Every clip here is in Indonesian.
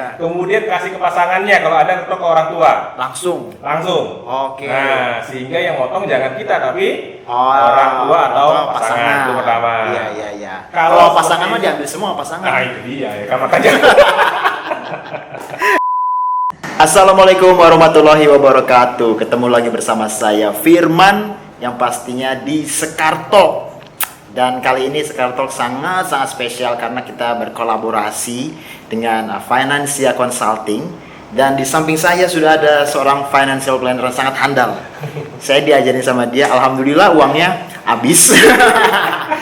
Ya. Kemudian kasih ke pasangannya, kalau ada atau ke orang tua. Langsung. Oke. Nah, sehingga yang motong jangan kita tapi orang tua atau pasangan. Itu pertama. Iya. Kalau pasangan mah diambil semua pasangan. Nah, itu dia ya, kan makanya. Assalamualaikum warahmatullahi wabarakatuh. Ketemu lagi bersama saya Firman, yang pastinya di Sekartalk. Dan kali ini Sekartalk sangat spesial karena kita berkolaborasi dengan Financial Consulting. Dan di samping saya sudah ada seorang financial planner yang sangat handal. Saya diajarin sama dia, alhamdulillah uangnya habis.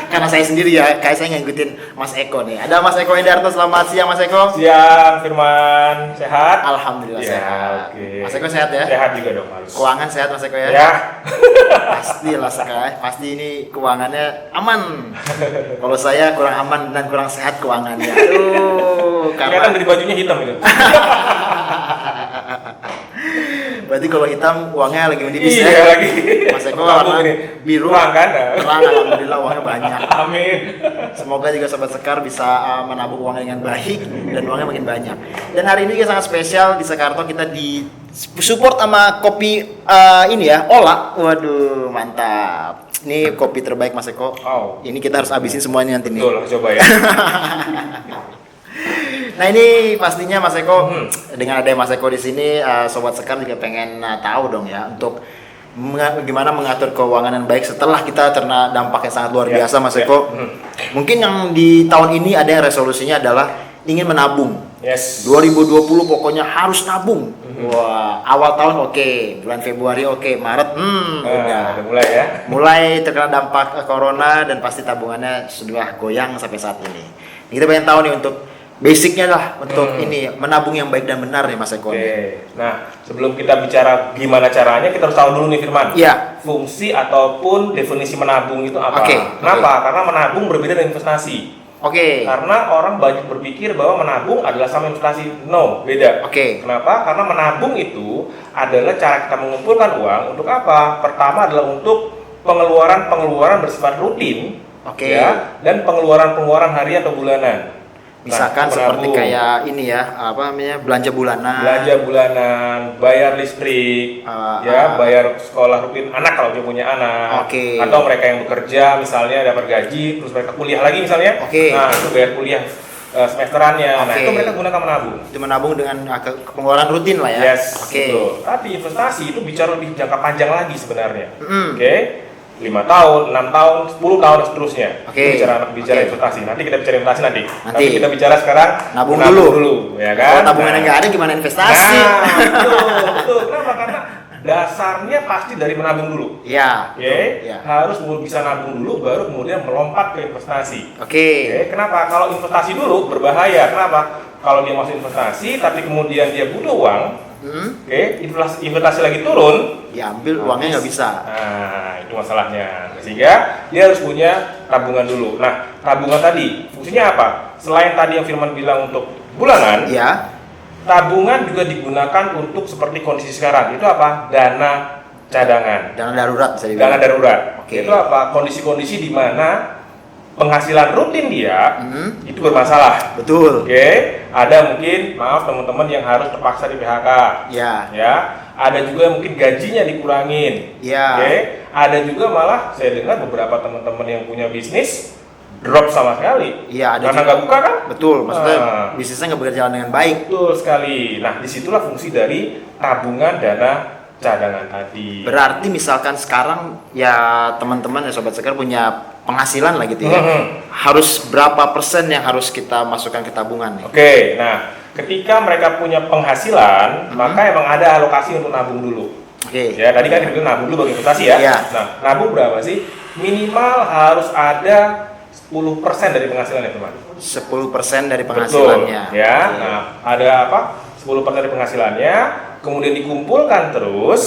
Karena saya sendiri ya, kayak saya ngikutin Mas Eko nih. Ada Mas Eko Endarto, selamat siang Mas Eko. Siang Firman, sehat? Alhamdulillah Ya, sehat. oke. Mas Eko sehat ya? Sehat juga dong harus. Keuangan sehat Mas Eko ya? Ya. Pastilah sekali, pasti ini keuangannya aman. Kalau saya kurang aman dan kurang sehat keuangannya. Aduh, Karena dari bajunya hitam itu. Berarti kalau hitam uangnya lagi menipis Iya, ya? lagi. Mas Eko Tabung warna ini. biru, Terang kan? terang, alhamdulillah uangnya banyak. Amin. Semoga juga Sobat Sekar bisa menabung uangnya dengan baik dan uangnya makin banyak. Dan hari ini kita sangat spesial di Sekartalk, kita di support sama kopi ini ya, Ola. Waduh, mantap. Ini kopi terbaik Mas Eko. Wow. Ini kita harus habisin semuanya nanti nih. Betul, coba ya. Nah ini pastinya Mas Eko, dengan ada Mas Eko di sini, Sobat Sekar juga pengen tahu dong ya, untuk gimana mengatur keuangan yang baik setelah kita terkena dampak yang sangat luar biasa Mas Eko. Mungkin yang di tahun ini ada yang resolusinya adalah ingin menabung. Yes. 2020 pokoknya harus nabung. Wah, awal tahun oke, bulan Februari oke, Maret Udah mulai ya. mulai terkena dampak corona dan pasti tabungannya sudah goyang sampai saat ini. Kita pengen tahu nih untuk basicnya lah untuk ini menabung yang baik dan benar nih Mas Eko. Oke. Nah, sebelum kita bicara gimana caranya, kita harus tahu dulu nih Firman. Iya. Fungsi ataupun definisi menabung itu apa? Oke. Kenapa? Karena menabung berbeda dengan investasi. Oke. Karena orang banyak berpikir bahwa menabung adalah sama investasi. No, beda. Oke. Kenapa? Karena menabung itu adalah cara kita mengumpulkan uang untuk apa? Pertama adalah untuk pengeluaran bersifat rutin, Oke. ya, dan pengeluaran harian atau bulanan. Misalkan Nah, seperti menabung. kayak ini ya, apa namanya, belanja bulanan. Bayar listrik, bayar sekolah rutin anak kalau dia punya anak, Oke. atau mereka yang bekerja misalnya dapat gaji, terus mereka kuliah lagi misalnya, Oke. nah itu bayar kuliah semesterannya, nah Oke. itu mereka gunakan menabung. Itu menabung dengan pengeluaran rutin lah ya. Yes, Oke. betul. Tapi investasi itu bicara lebih jangka panjang lagi sebenarnya, Mm. oke? 5 tahun, 6 tahun, 10 tahun dan seterusnya. Oke. Itu bicara Oke. investasi. Nanti kita bicara investasi nanti. Nanti. Tapi kita bicara sekarang Nabung dulu, ya kan? Kalau tabungan yang nggak ada gimana investasi? Nah, betul. Kenapa? Karena dasarnya pasti dari menabung dulu. Iya. Oke, Iya. harus bisa nabung dulu, baru kemudian melompat ke investasi. Oke. Kenapa? Kalau investasi dulu berbahaya. Kenapa? Kalau dia masuk investasi, tapi kemudian dia butuh uang, investasi lagi turun, Diambil uangnya nggak bisa. Nah, itu masalahnya. Sehingga dia harus punya tabungan dulu. Nah, tabungan tadi fungsinya apa? Selain tadi yang Firman bilang untuk bulanan, Iya. tabungan juga digunakan untuk seperti kondisi sekarang. Itu apa? Dana cadangan. Dana darurat bisa Dana dibilang. darurat. Oke. Itu apa? Kondisi-kondisi di mana penghasilan rutin dia itu bermasalah. Betul. Oke, ada mungkin maaf teman-teman yang harus terpaksa di PHK. Iya. Ya, ada juga yang mungkin gajinya dikurangin. Iya. Oke, ada juga malah saya dengar beberapa teman-teman yang punya bisnis drop sama sekali. Iya, ada Karena juga. nggak buka kan? Betul, maksudnya Nah. bisnisnya nggak berjalan dengan baik. Betul sekali. Nah, disitulah fungsi dari tabungan dana cadangan tadi. Berarti misalkan sekarang ya teman-teman ya Sobat Sekar punya penghasilan lah gitu ya. Harus berapa persen yang harus kita masukkan ke tabungan nih? Oke, nah ketika mereka punya penghasilan, maka emang ada alokasi untuk nabung dulu. Oke. Ya, tadi kan dibilang nabung dulu bagi investasi ya. Iya. Nah, nabung berapa sih? Minimal harus ada 10% dari penghasilan ya, teman. 10% dari Betul, penghasilannya. ya. Oke. Nah, ada apa? 10% dari penghasilannya, kemudian dikumpulkan terus.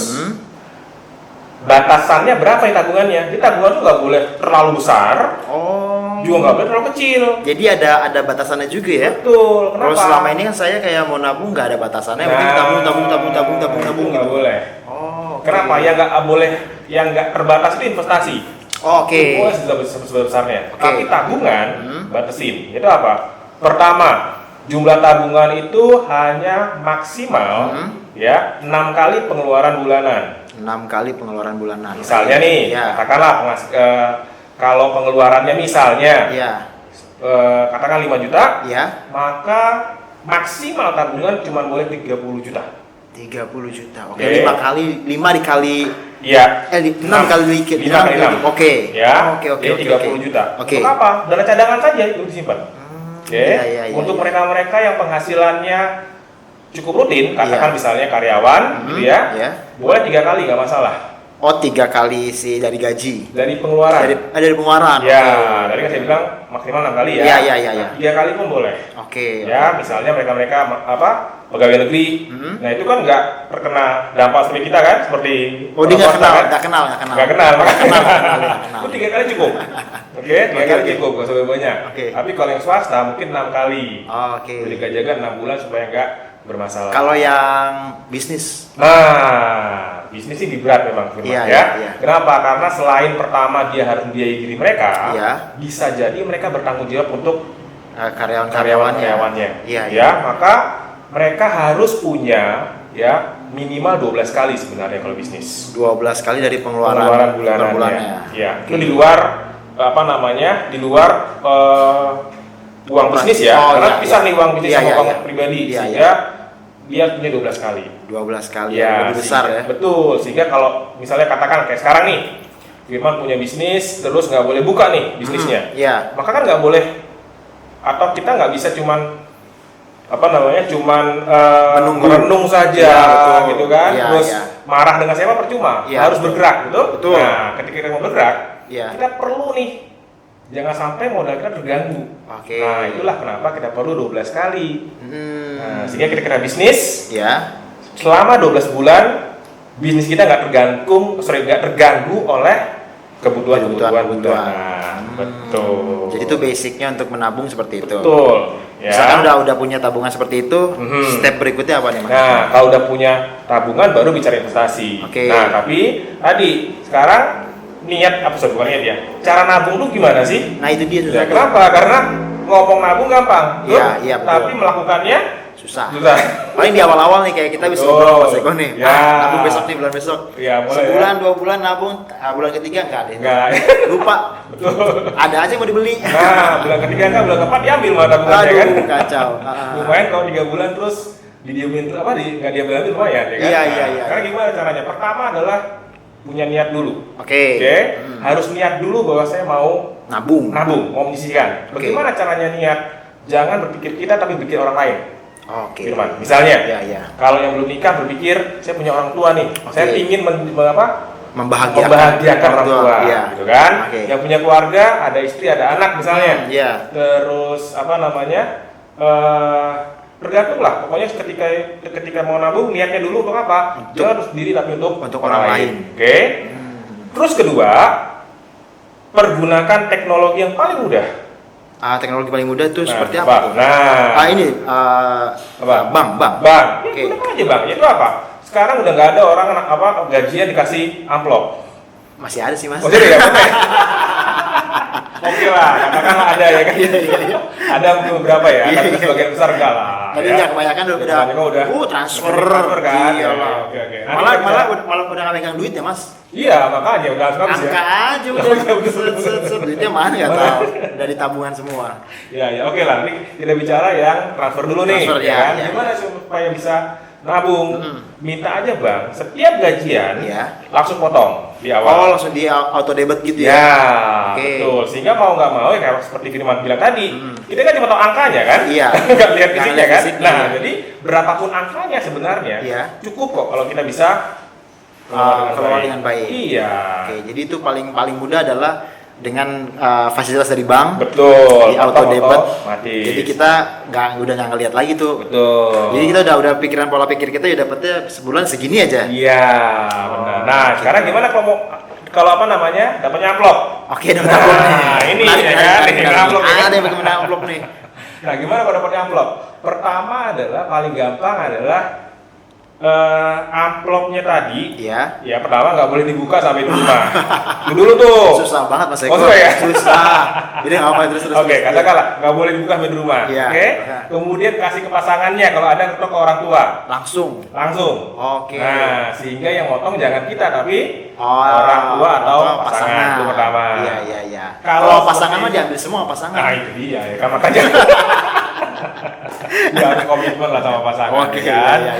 Batasannya berapa ya tabungannya? Jadi tabungan itu nggak boleh terlalu besar, Oh. juga nggak boleh terlalu kecil. Jadi ada batasannya juga ya. Betul. Kenapa? Kalau selama ini kan saya kayak mau nabung nggak ada batasannya, penting tabung itu nggak gitu. boleh. Oh. oke. Kenapa? Yang nggak boleh, yang nggak terbatas itu investasi. Oh, oke. Itu boleh sebesar-besarnya. Oke. Tapi tabungan batasin. Itu apa? Pertama, jumlah tabungan itu hanya maksimal ya 6 kali pengeluaran bulanan. 6 kali pengeluaran bulanan. Misalnya nih, ya. katakanlah kalau pengeluarannya misalnya Ya. katakan 5 juta, Ya. maka maksimal tabungan cuma boleh 30 juta. 30 juta. Oke, Oke. 5 dikali Iya. 6 kali dikit. 5 kali 6. Oke. Ya. Oke. Jadi 30 juta. Oke. Untuk apa? Dana cadangan saja itu disimpan. Oke. Iya. Untuk mereka-mereka yang penghasilannya cukup rutin, katakan Iya. misalnya karyawan, gitu ya. Ya. Boleh 3 kali nggak masalah. Oh, 3 kali dari gaji. Dari pengeluaran. Dari pengeluaran. Ya, Oke. tadi kan saya bilang maksimal 6 kali ya. Iya. 3 kali pun boleh. Oke. Ya, misalnya mereka pegawai negeri. Nah, itu kan nggak terkena dampak seperti kita kan, seperti Oh, dia nggak swasta kenal, kan? nggak kenal. Nggak kenal. kenal. Itu 3 kali cukup. Oke, 3 kali cukup, nggak usah banyak. Oke. Tapi kalau yang swasta mungkin 6 kali. Oke. Jadi jaga 6 bulan supaya nggak bermasalah. Kalau yang bisnis. Nah, bisnis sih berat memang Firman, Iya, ya. iya. Kenapa? Karena selain pertama dia harus membiayai diri mereka, Iya. bisa jadi mereka bertanggung jawab untuk Karyawan-karyawannya. Iya. ya, maka mereka harus punya ya minimal 12 kali sebenarnya kalau bisnis. 12 kali dari pengeluaran Pengeluaran per bulanannya. bulannya. Ya, itu di luar di luar uang bisnis ya. Oh, Karena iya, pisah iya. nih uang bisnis Iya, sama iya, uang iya. pribadi Iya, sehingga dia punya 12 kali. 12 kali Ya, lebih besar ya. Betul, sehingga kalau misalnya katakan kayak sekarang nih, Firman punya bisnis, terus nggak boleh buka nih bisnisnya, Iya. maka kan nggak boleh, atau kita nggak bisa cuman Menunggu. merenung saja, Iya, betul. gitu kan, Iya, terus iya. marah dengan siapa percuma, Iya, harus betul. bergerak, gitu. Betul. Nah, ketika kita mau bergerak, Iya. kita perlu nih, jangan sampai modal kita terganggu. Oke. Nah, itulah kenapa kita perlu 12 kali. Hmm. Nah, sehingga kita bisnis Ya. selama 12 bulan bisnis kita nggak terganggu oleh kebutuhan-kebutuhan Kebutuhan. bulanan. Betul. Jadi itu basicnya untuk menabung seperti itu. Betul. Ya. Misalkan udah punya tabungan seperti itu, Mhm. step berikutnya apa nih Mas? Nah, kalau udah punya tabungan baru bicara investasi. Oke. Nah, tapi tadi sekarang niat bukan niat ya. Cara nabung tuh gimana sih? Nah, itu dia Ya, susah. kenapa? Karena ngomong nabung gampang, Iya, betul? iya, betul. Tapi melakukannya Susah. susah. Paling di awal-awal nih kayak kita bisa Betul. ngobrol Mas Eko nih. Ya. Nabung besok nih, bulan besok. Ya, mulai Sebulan, 2 bulan nabung, bulan ketiga enggak deh. Enggak. Lupa. Ada aja yang mau dibeli. Nah, bulan ketiga kan, bulan keempat diambil mah tabungannya kan. Aduh, kacau. Lumayan kalau 3 bulan terus didiemin nggak diambil itu lumayan ya kan. Iya, Nah, iya. Karena gimana caranya? Pertama adalah punya niat dulu. Oke. Harus niat dulu bahwa saya mau Nabung. mau menyisihkan. Oke. Bagaimana caranya niat? Jangan berpikir kita tapi berpikir orang lain. Oke. Firman, misalnya, Iya. kalau yang belum nikah berpikir saya punya orang tua nih, Oke. saya ingin Membahagiakan orang tua, Iya. gitu kan? Oke. Yang punya keluarga, ada istri, ada anak misalnya. Iya. Terus tergantung lah. Pokoknya ketika mau nabung niatnya dulu untuk apa? Jangan harus sendiri tapi untuk orang lain. Oke. Terus kedua, pergunakan teknologi yang paling mudah. Teknologi paling mudah itu seperti apa Bang. tuh? Nah, Ini Apa? bank. Bang, Oke. ya gunakan aja bang. Itu apa? Sekarang udah nggak ada orang gajian dikasih amplop. Masih ada sih Mas. Oh jadi ya? Oke lah, katakanlah ada ya kan? Iya. Ada mungkin beberapa ya, Iya, tapi iya. sebagian besar enggak lah. Tadi ya. nggak kebanyakan udah Kebanyakan transfer. transfer kan? Iya lah. Oke. Nanti Malah kita malah bisa- malah udah nggak megang duit ya Mas. Iya, makanya udah habis ya. Angka aja udah. Oh, iya, betul. Set. Duitnya mana nggak tahu. Dari tabungan semua. Ya, oke lah. Ini kita bicara yang transfer dulu nih. Transfer, ya, kan? ya. Gimana supaya bisa nabung? Minta aja bang, setiap gajian Iya. langsung potong di awal. Oh, langsung di auto debit gitu ya. Ya, Oke. betul. Sehingga mau nggak mau ya kayak seperti Firman bilang tadi, kita kan cuma tahu angkanya kan? Iya. Nggak lihat Nggak fisiknya lihat kan? fisiknya, Nah, iya. jadi berapapun angkanya sebenarnya Iya. cukup kok kalau kita bisa Kelola dengan baik. Iya. Oke, jadi itu paling mudah adalah dengan fasilitas dari bank. Betul. Di auto debit. Mati. Jadi kita udah nggak ngeliat lagi tuh. Betul. Jadi kita udah pikiran pola pikir kita ya dapetnya sebulan segini aja. Iya, benar. Nah, sekarang gimana kalau dapatnya amplop? Oke, dapat amplop nih. Nah, ini Menarik, ya menarik, kan? menarik, Ini menarik. amplop ya kan? Ada yang pakai amplop nih. Nah, gimana kalau dapatnya amplop? Pertama adalah paling gampang adalah amplopnya tadi, Ya. ya pertama nggak boleh dibuka sampai di rumah. Itu dulu tuh. Susah banget Mas Eko. Oh, susah ya? Susah. Jadi ngapain terus? Oke, katakanlah nggak boleh dibuka sampai di rumah. Iya. Oke. Kemudian kasih ke pasangannya kalau ada atau ke orang tua. Langsung. Oke. Nah, sehingga yang motong jangan kita tapi Oh, orang tua atau pasangan. Itu pertama. Iya. Kalau Kalau pasangan mah seperti itu- diambil semua pasangan. Nah, itu dia ya, kan makanya. Ya ada komitmen lah sama pasangan, Oke, kan? iya.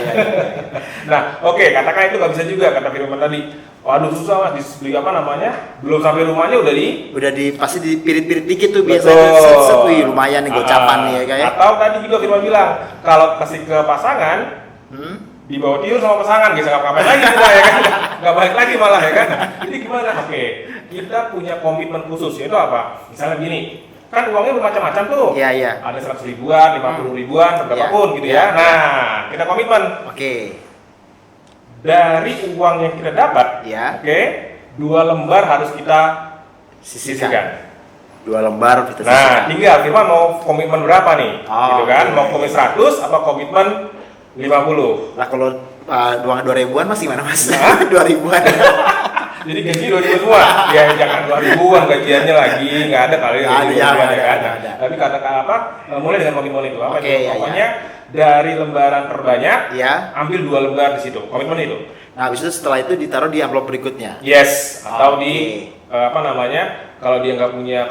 Nah, oke, katakan itu nggak bisa juga kata Firman tadi. Waduh susah Mas, dibeli apa namanya? Belum sampai rumahnya udah di. Udah pasti dipirit-pirit dikit tuh Betul. biasanya. Set, wih, lumayan nih gocapan nih ya kayak. Atau tadi juga Firman bilang kalau kasih ke pasangan, dibawa tidur sama pasangan, bisa ngapain lagi kita ya kan? Nggak balik lagi malah ya kan? Jadi gimana? Oke, kita punya komitmen khusus yaitu apa? Misalnya gini, kan uangnya bermacam-macam tuh. Iya. Ada 100 ribuan, 50 ribuan, berapapun gitu ya. Iya. Nah, kita komitmen Oke. dari uang yang kita dapat, Ya. oke, 2 lembar harus kita Sisihkan. sisihkan. 2 lembar kita Nah, sisihkan. tinggal Firman mau komitmen berapa nih? Oh, Gitu kan? oke. Mau komitmen 100 apa komitmen 50? Lah kalau uang 2 ribuan mas gimana mas? Hah? 2 ribuan. Jadi gaji 2.000 semua? Ya jangan 2.000-an gajiannya lagi, nggak ada kali Nggak ada, 2.000-an nggak ya kan? ada. Tapi katakan apa, mulai dengan komitmen itu apa Oke, itu? ya, Pokoknya dari lembaran terbanyak, Ya. ambil 2 lembar di situ, komitmen itu. Nah habis itu setelah itu ditaruh di amplop berikutnya. Yes, atau Oke. di apa namanya, kalau dia nggak punya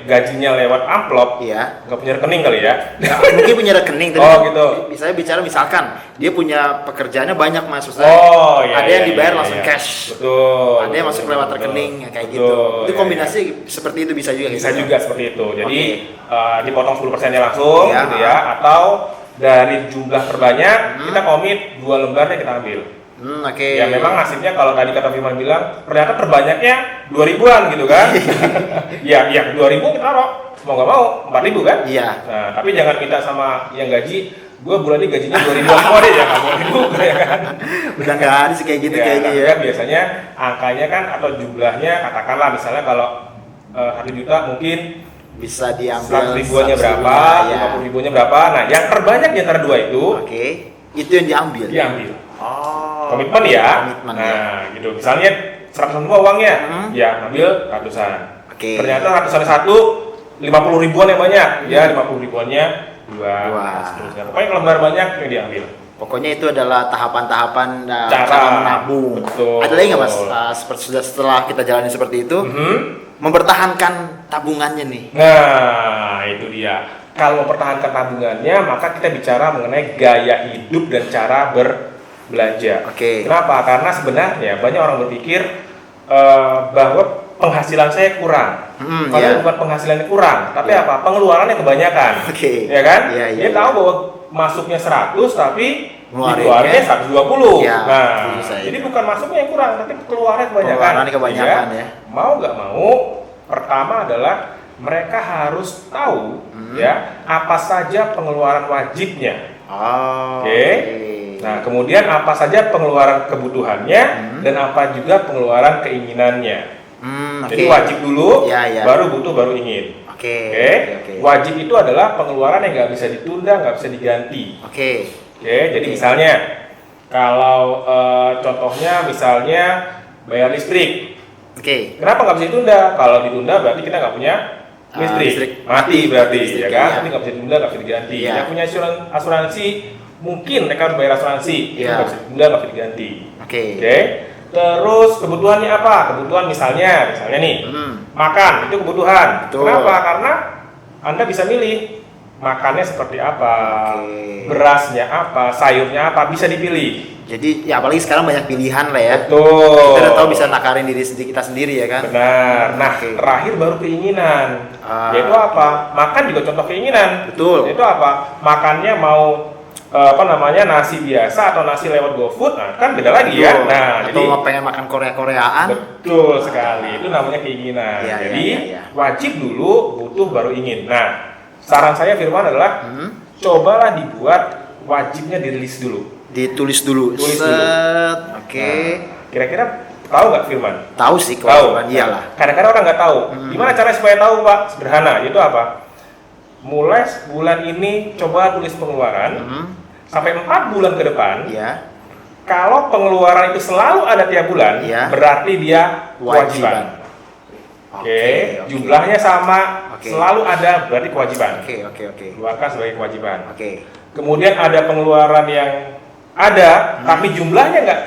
gajinya lewat amplop, Iya. nggak punya rekening kali ya. Nah, mungkin punya rekening tadi. Oh, gitu. Misalnya bicara misalkan dia punya pekerjaannya banyak mas, maksudnya Oh, iya. ada yang iya, dibayar iya, langsung iya. cash. Betul. Ada yang masuk lewat betul, rekening betul. kayak Betul, gitu. Itu iya, kombinasi seperti itu bisa juga. iya. Bisa gitu. juga seperti itu. Jadi Oke. dipotong 10%-nya langsung Iya. gitu ya, atau dari jumlah terbanyak kita komit 2 lembarnya kita ambil. Oke. Ya memang nasibnya kalau tadi kata Firman bilang ternyata terbanyaknya 2.000-an gitu kan. Ya 2.000 kita taruh. Mau nggak mau 4.000 kan? Iya. Nah, tapi jangan minta sama yang gaji, gue bulan ini gajinya 2.000 semua deh, ya nggak boleh juga ya kan. Udah nggak ada sih kayak gitu Ya, kayaknya tapi ya. kan biasanya angkanya kan atau jumlahnya katakanlah misalnya kalau 1 juta mungkin Bisa diambil 100 ribuannya 100 berapa, ya. 50 ribuannya berapa. Nah, yang terbanyak di antara 2 itu Oke. Itu yang diambil. diambil. Oh. Komitmen ya. Komitmen, Nah, gitu. Misalnya 100 semua uangnya, ya ambil ratusan. Oke. Ternyata ratusan satu, 50 ribuan yang banyak. Ya, 50 ribuannya dua. Dua. Seterusnya. Pokoknya kalau lembar banyak yang diambil. Pokoknya itu adalah tahapan-tahapan Cara. cara menabung. Betul. Ada lagi nggak mas? Setelah kita jalani seperti itu, mempertahankan tabungannya nih. Nah, itu dia. Kalau mempertahankan tabungannya, maka kita bicara mengenai gaya hidup dan cara berbelanja. Oke. Kenapa? Karena sebenarnya banyak orang berpikir bahwa penghasilan saya kurang. Padahal iya. bukan penghasilannya kurang, tapi Iya. apa? Pengeluarannya kebanyakan. Oke. Ya kan? Iya, iya, Dia iya. tahu bahwa masuknya 100 tapi Ngeluarinnya dikeluarinnya 120. Iya, Nah, setuju saya. jadi bukan masuknya yang kurang, tapi keluarnya kebanyakan. Pengeluarannya kebanyakan, ya. Mau nggak mau, pertama adalah mereka harus tahu ya apa saja pengeluaran wajibnya. Oh. Oke. Nah, kemudian apa saja pengeluaran kebutuhannya dan apa juga pengeluaran keinginannya. Jadi Oke. wajib dulu, Ya, ya. baru butuh, baru ingin. Oke. Oke. Oke. Wajib itu adalah pengeluaran yang nggak bisa ditunda, nggak bisa diganti. Oke. Oke. Jadi Oke. misalnya kalau contohnya misalnya bayar listrik. Oke. Kenapa nggak bisa ditunda? Kalau ditunda berarti kita nggak punya listrik. Listrik. Mati berarti, Listrik, ya kan? iya. Tapi nggak bisa ditunda, nggak bisa diganti. Iya. Yang punya asuransi, mungkin mereka harus bayar asuransi. Itu Iya. nggak bisa ditunda, nggak bisa diganti. Oke. Oke. Terus kebutuhannya apa? Kebutuhan misalnya nih, makan itu kebutuhan. Betul. Kenapa? Karena Anda bisa milih makannya seperti apa, Oke. berasnya apa, sayurnya apa, bisa dipilih. Jadi ya apalagi sekarang banyak pilihan lah ya. Betul. Kita udah tahu bisa nakarin diri sendiri kita sendiri ya kan. Benar. Nah, Oke. terakhir baru keinginan. Ah. Yaitu apa? Makan juga contoh keinginan. Betul. Yaitu apa? Makannya mau nasi biasa atau nasi lewat GoFood, nah kan beda lagi ya. Betul. Nah, Atau jadi mau pengen makan Korea-Koreaan. betul sekali. Itu namanya keinginan. Iya, Jadi iya, iya. wajib dulu, butuh baru ingin. Nah, saran saya Firman adalah cobalah dibuat wajibnya dirilis dulu. Ditulis dulu. Tulis Set. dulu. Oke. Nah, kira-kira tahu nggak Firman? Tahu sih Tahu. kalau iyalah. Kadang-kadang orang nggak tahu. Gimana caranya supaya tahu, Pak? Sederhana. Yaitu apa? Mulai bulan ini coba tulis pengeluaran. sampai 4 bulan ke depan, Ya. kalau pengeluaran itu selalu ada tiap bulan, Ya. berarti dia kewajiban. Oke, jumlahnya sama, Oke. selalu ada, berarti kewajiban. Oke. Keluarkan sebagai kewajiban. Oke. Kemudian ada pengeluaran yang ada, tapi jumlahnya nggak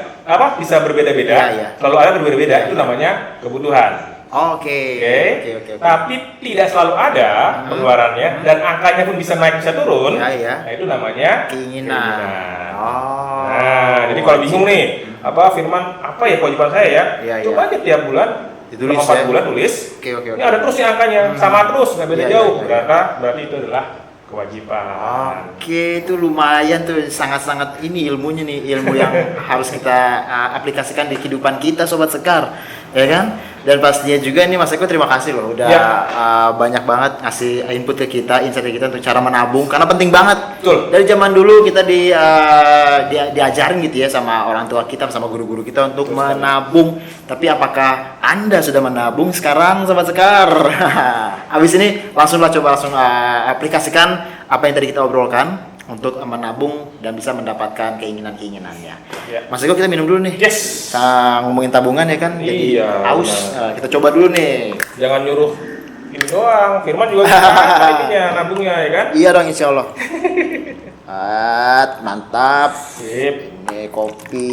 bisa berbeda-beda. Iya. Selalu ada berbeda-beda, Iya. itu namanya kebutuhan. Oke. Oke. Tapi tidak selalu ada pengeluarannya dan angkanya pun bisa naik bisa turun. Ya. Nah, itu namanya Keinginan. Oh. Nah, jadi kalau bingung nih, Firman, apa ya kewajiban saya ya? Iya, Coba aja tiap bulan, Ditulis, selama 4 ya. bulan tulis. Oke. Ini ada terus nih angkanya, sama terus, nggak beda Iya, jauh. iya. Berarti itu adalah kewajiban. Oke, itu lumayan tuh, sangat-sangat ini ilmunya nih, ilmu yang harus kita aplikasikan di kehidupan kita, Sobat Sekar, ya kan? Dan pastinya juga ini Mas Eko terima kasih loh, udah Ya. banyak banget ngasih input ke kita, insight ke kita untuk cara menabung, karena penting banget. Betul. Dari zaman dulu kita diajarin gitu ya sama orang tua kita, sama guru-guru kita untuk menabung. Tapi apakah Anda sudah menabung sekarang, Sobat Sekar? Habis ini langsung aplikasikan apa yang tadi kita obrolkan untuk menabung dan bisa mendapatkan keinginan-keinginannya. Ya. Mas Eko, kita minum dulu nih. Yes. Kita ngomongin tabungan ya kan, jadi Iya, haus. benar. Kita coba dulu nih. Jangan nyuruh ini doang. Firman juga bisa ininya, nabungnya ya kan? Iya dong, insya Allah. Mantap. Sip. Ini kopi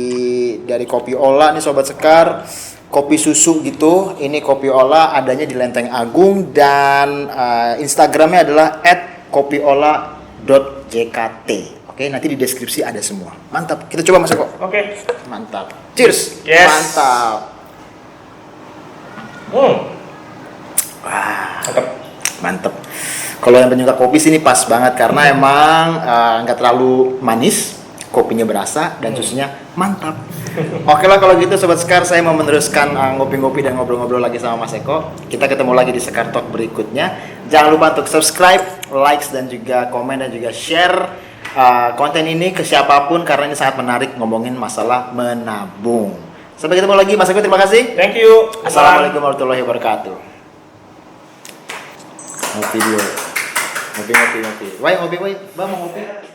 dari Kopi Ola nih Sobat Sekar. Kopi susu gitu. Ini Kopi Ola adanya di Lenteng Agung dan Instagramnya adalah @kopiola.jkt. Oke, nanti di deskripsi ada semua. Mantap. Kita coba Mas Eko. Oke. Mantap. Cheers. Yes. Mantap. Mantap. Mantep. Kalau yang penyuka kopi sini pas banget karena emang nggak terlalu manis, kopinya berasa dan susunya mantap. Oke lah kalau gitu Sobat Sekar, saya mau meneruskan ngopi-ngopi dan ngobrol-ngobrol lagi sama Mas Eko. Kita ketemu lagi di Sekar Talk berikutnya. Jangan lupa untuk subscribe, likes dan juga komen dan juga share konten ini ke siapapun karena ini sangat menarik ngomongin masalah menabung. Sampai ketemu lagi Mas Eko, terima kasih. Thank you. Assalamualaikum warahmatullahi wabarakatuh. Ngopi dulu. Ngopi. Woi, ngopi, Bang mau ngopi.